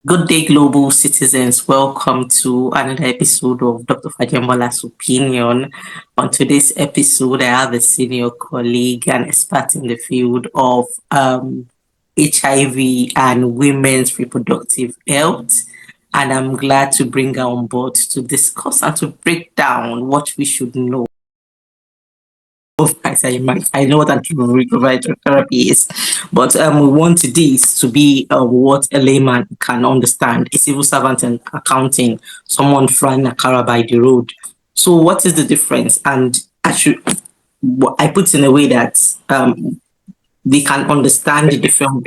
Good day, global citizens. Welcome to another episode of Dr. Fajambala's Opinion. On today's episode, I have a senior colleague and expert in the field of HIV and women's reproductive health. And I'm glad to bring her on board to discuss and to break down what we should know. I know what antiretroviral therapy is, but we want this to be what a layman can understand. A civil servant in accounting, someone flying a car by the road. So, what is the difference? And I put in a way that they can understand the different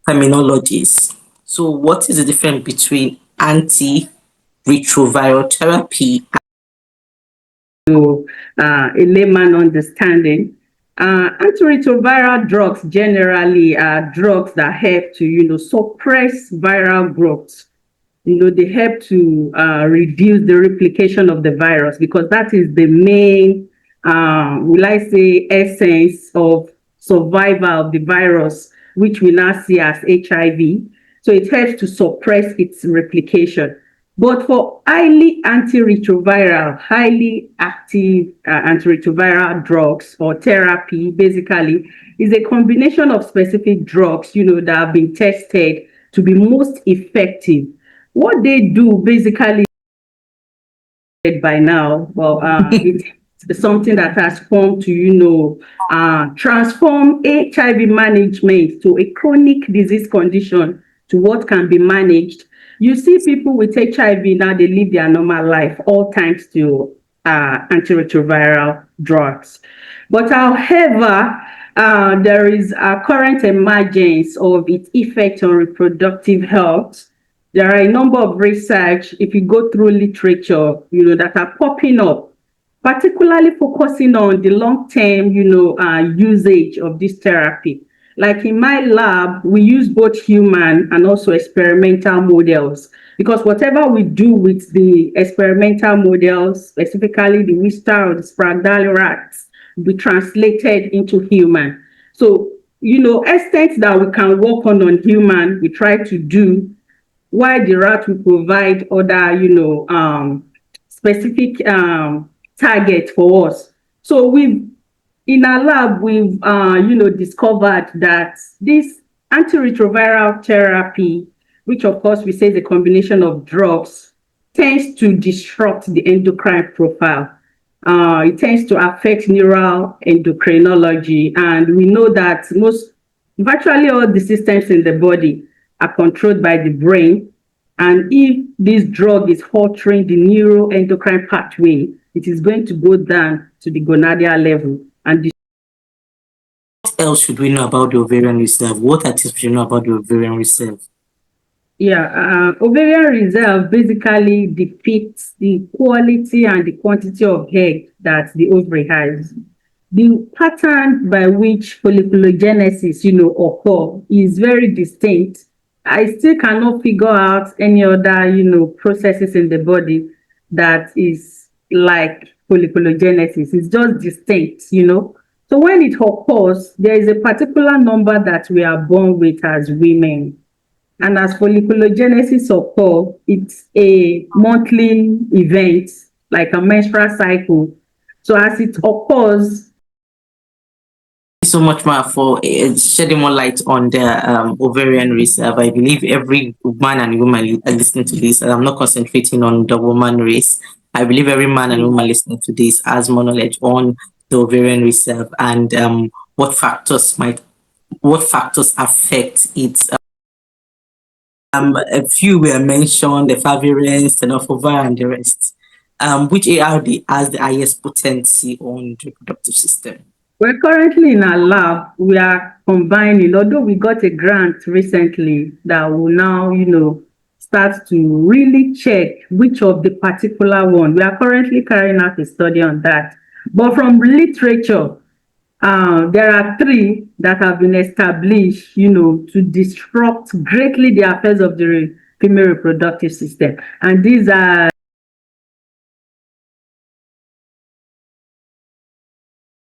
terminologies. So, what is the difference between antiretroviral therapy? A layman understanding. Antiretroviral drugs generally are drugs that help to, suppress viral growth. They help to reduce the replication of the virus because that is the main, will I say, essence of survival of the virus, which we now see as HIV. So it helps to suppress its replication. But for highly active antiretroviral drugs or therapy, basically, is a combination of specific drugs, that have been tested to be most effective. What they do basically by now, well, it's something that has come to, transform HIV management to a chronic disease condition to what can be managed. You see people with HIV now, they live their normal life, all thanks to antiretroviral drugs. But however, there is a current emergence of its effect on reproductive health. There are a number of research, if you go through literature, that are popping up, particularly focusing on the long-term, usage of this therapy. Like in my lab, we use both human and also experimental models because whatever we do with the experimental models, specifically the Wistar or the Sprague-Dawley rats, will be translated into human. So, extent that we can work on human, we try to do, while the rat will provide other, specific target for us. So in our lab, we've discovered that this antiretroviral therapy, which of course we say is a combination of drugs, tends to disrupt the endocrine profile. It tends to affect neural endocrinology, and we know that virtually all the systems in the body are controlled by the brain. And if this drug is altering the neuroendocrine pathway, it is going to go down to the gonadal level. And what else should we know about the ovarian reserve? What should we know about the ovarian reserve? Yeah, ovarian reserve basically depicts the quality and the quantity of egg that the ovary has. The pattern by which folliculogenesis, occur is very distinct. I still cannot figure out any other, processes in the body that is like folliculogenesis. It's just distinct. So when it occurs, there is a particular number that we are born with as women. And as folliculogenesis occurs, it's a monthly event, like a menstrual cycle. So as it occurs, So much more for shedding more light on the ovarian reserve. I believe every man and woman listening to this, and I'm not concentrating on the woman race. I believe every man and woman listening to this has more knowledge on the ovarian reserve and what factors affect it. A few were mentioned: the favirenz, tenofovir, and the rest. Which ARD has the highest potency on the reproductive system? we're currently in our lab. We are combining, although we got a grant recently that will now, start to really check which of the particular one. We are currently carrying out a study on that. But from literature, there are three that have been established, to disrupt greatly the affairs of the female reproductive system. And these are